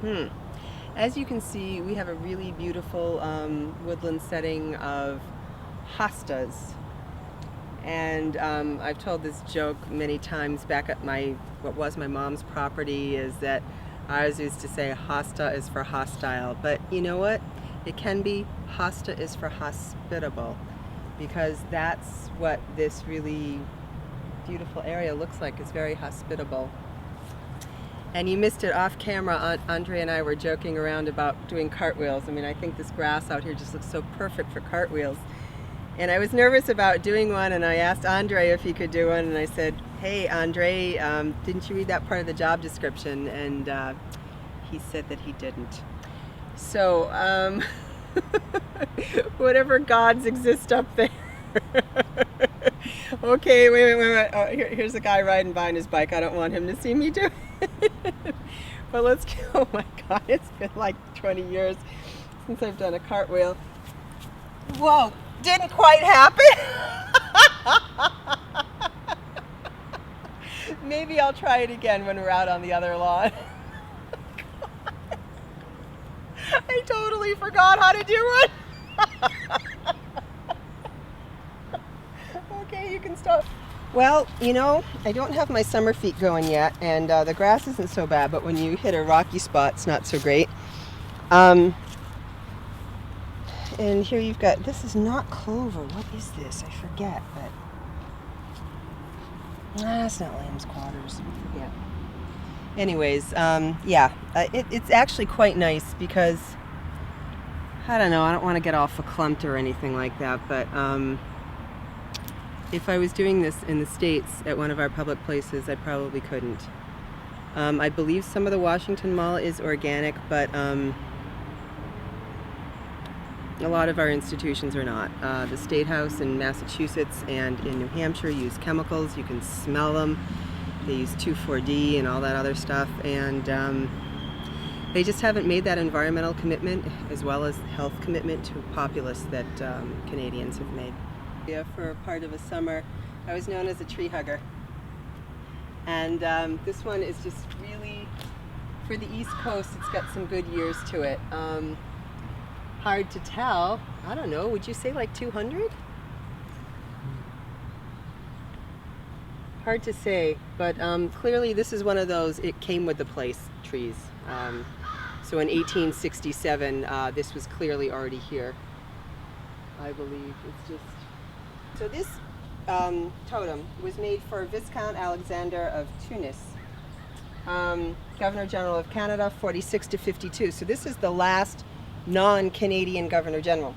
Hmm. As you can see, we have a really beautiful woodland setting of hostas. And I've told this joke many times back at what was my mom's property, is that I always used to say hosta is for hostile. But you know what? It can be hosta is for hospitable, because that's what this really beautiful area looks like. It's very hospitable. And you missed it off camera. Andre and I were joking around about doing cartwheels. I mean, I think this grass out here just looks so perfect for cartwheels. And I was nervous about doing one, and I asked Andre if he could do one, and I said, hey Andre, didn't you read that part of the job description? And he said that he didn't. So, whatever gods exist up there. Okay, wait. Oh, here's a guy riding by on his bike. I don't want him to see me do it. But let's go. Oh my God, it's been like 20 years since I've done a cartwheel. Whoa, didn't quite happen. Maybe I'll try it again when we're out on the other lawn. I totally forgot how to do it. Okay, you can stop. Well, you know, I don't have my summer feet going yet, and the grass isn't so bad, but when you hit a rocky spot, it's not so great. And here you've got, this is not clover. What is this? I forget, but it's not lamb's quarters. I forget. Anyways, yeah, it's actually quite nice because, I don't know, I don't want to get all verklempt or anything like that, but if I was doing this in the States at one of our public places, I probably couldn't. I believe some of the Washington Mall is organic, but a lot of our institutions are not. The State House in Massachusetts and in New Hampshire use chemicals. You can smell them. They use 2,4-D and all that other stuff, and they just haven't made that environmental commitment as well as health commitment to populace that Canadians have made. Yeah, for part of a summer, I was known as a tree hugger, and this one is just really, for the East Coast, it's got some good years to it. Hard to tell. I don't know, would you say like 200? Hard to say, but clearly this is one of those it came with the place trees. So in 1867, this was clearly already here, I believe. It's just, so this totem was made for Viscount Alexander of Tunis, Governor General of Canada, 46 to 52. So this is the last non-Canadian Governor General.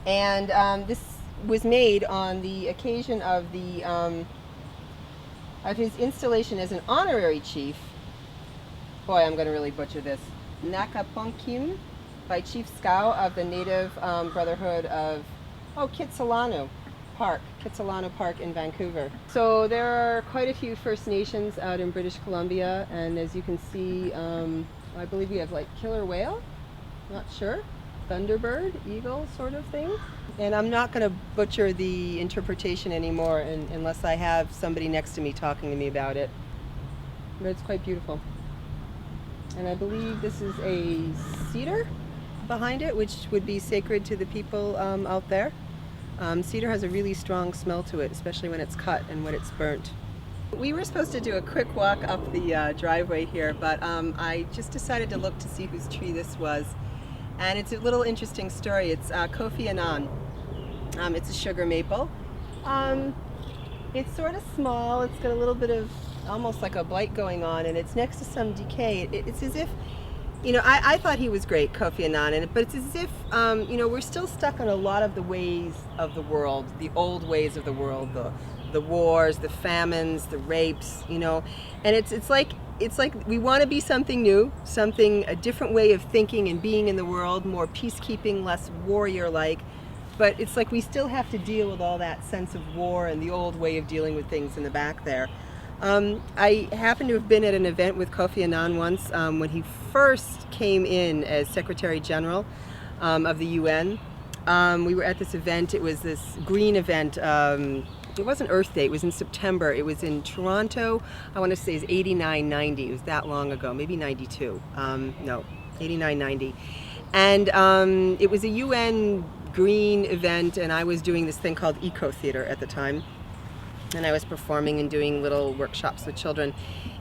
And this was made on the occasion of his installation as an honorary chief. Boy, I'm going to really butcher this. Nakaponkim, by Chief Scow of the Native Brotherhood of Kitsilano Park in Vancouver. So there are quite a few First Nations out in British Columbia, and as you can see, I believe we have like killer whale, not sure, thunderbird, eagle sort of thing. And I'm not going to butcher the interpretation anymore unless I have somebody next to me talking to me about it. But it's quite beautiful. And I believe this is a cedar behind it, which would be sacred to the people out there. Cedar has a really strong smell to it, especially when it's cut and when it's burnt. We were supposed to do a quick walk up the driveway here, but I just decided to look to see whose tree this was. And it's a little interesting story. It's Kofi Annan. It's a sugar maple. It's sort of small. It's got a little bit of almost like a blight going on, and it's next to some decay. It's as if, you know, I thought he was great, Kofi Annan, but it's as if, you know, we're still stuck on a lot of the ways of the world, the old ways of the world, the wars, the famines, the rapes, you know, and it's like we want to be something new, a different way of thinking and being in the world, more peacekeeping, less warrior-like, but it's like we still have to deal with all that sense of war and the old way of dealing with things in the back there. I happened to have been at an event with Kofi Annan once when he first came in as Secretary General of the UN. We were at this event. It was this green event it wasn't Earth Day, it was in September. It was in Toronto. I want to say it's 89, 90. It was that long ago, maybe 92. No, 89, 90. And it was a UN green event, and I was doing this thing called Eco Theater at the time. And I was performing and doing little workshops with children.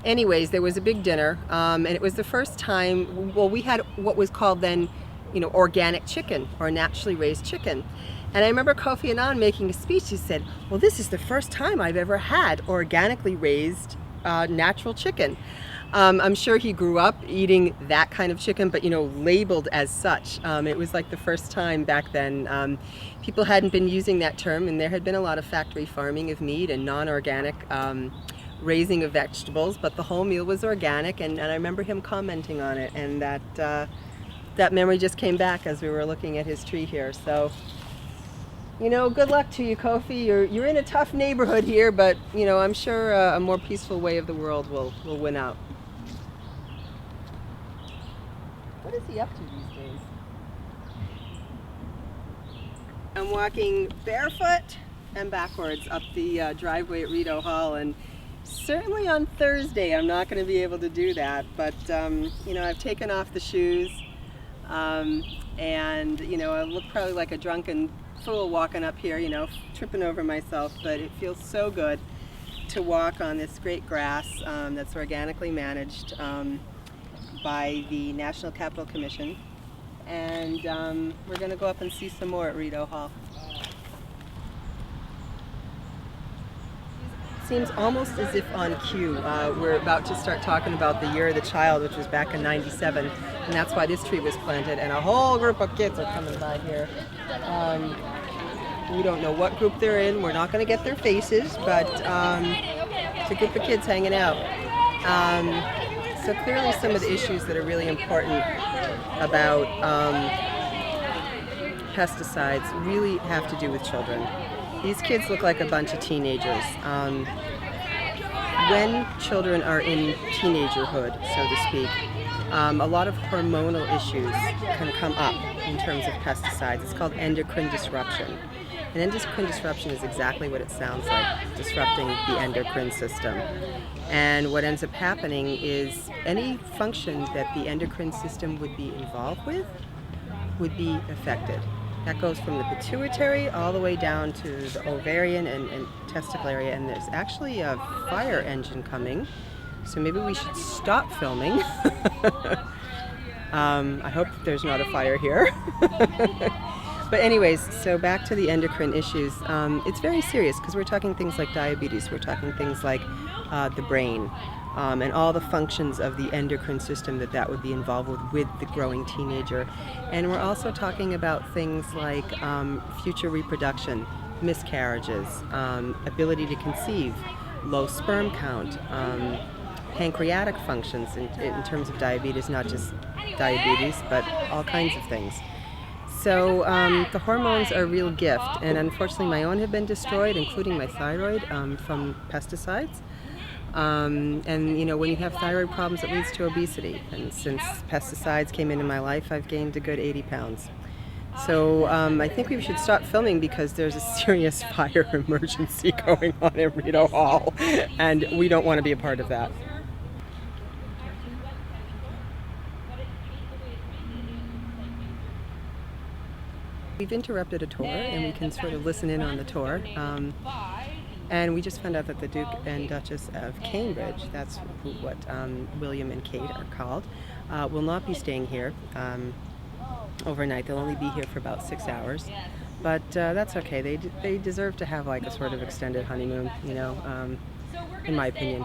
Anyways, there was a big dinner, and it was the first time, well, we had what was called then, you know, organic chicken or naturally raised chicken. And I remember Kofi Annan making a speech. He said, well, this is the first time I've ever had organically raised natural chicken. I'm sure he grew up eating that kind of chicken, but, you know, labeled as such. It was like the first time back then. People hadn't been using that term, and there had been a lot of factory farming of meat and non-organic raising of vegetables, but the whole meal was organic, and I remember him commenting on it, and that memory just came back as we were looking at his tree here. So, you know, good luck to you, Kofi. You're in a tough neighborhood here, but, you know, I'm sure a more peaceful way of the world will win out. What is he up to these days? I'm walking barefoot and backwards up the driveway at Rideau Hall, and certainly on Thursday I'm not going to be able to do that, but you know, I've taken off the shoes, and you know, I look probably like a drunken fool walking up here, you know, tripping over myself, but it feels so good to walk on this great grass that's organically managed by the National Capital Commission, and we're going to go up and see some more at Rideau Hall. Seems almost as if on cue. We're about to start talking about the Year of the Child, which was back in '97, and that's why this tree was planted, and a whole group of kids are coming by here. We don't know what group they're in. We're not going to get their faces, but it's a group of kids hanging out. So clearly some of the issues that are really important about pesticides really have to do with children. These kids look like a bunch of teenagers. When children are in teenagerhood, so to speak, a lot of hormonal issues can come up in terms of pesticides. It's called endocrine disruption. And endocrine disruption is exactly what it sounds like, disrupting the endocrine system. And what ends up happening is any function that the endocrine system would be involved with would be affected. That goes from the pituitary all the way down to the ovarian and testicle area, and there's actually a fire engine coming, so maybe we should stop filming. I hope there's not a fire here. But anyways, so back to the endocrine issues. It's very serious because we're talking things like diabetes, we're talking things like the brain, and all the functions of the endocrine system that would be involved with the growing teenager. And we're also talking about things like future reproduction, miscarriages, ability to conceive, low sperm count, pancreatic functions in terms of diabetes, not just diabetes, but all kinds of things. So the hormones are a real gift, and unfortunately my own have been destroyed, including my thyroid from pesticides. And you know, when you have thyroid problems, it leads to obesity. And since pesticides came into my life, I've gained a good 80 pounds. So I think we should stop filming because there's a serious fire emergency going on in Rideau Hall, and we don't want to be a part of that. We've interrupted a tour, and we can sort of listen in on the tour. And we just found out that the Duke and Duchess of Cambridge, that's what William and Kate are called, will not be staying here overnight. They'll only be here for about 6 hours. But that's okay. They deserve to have like a sort of extended honeymoon, you know, in my opinion.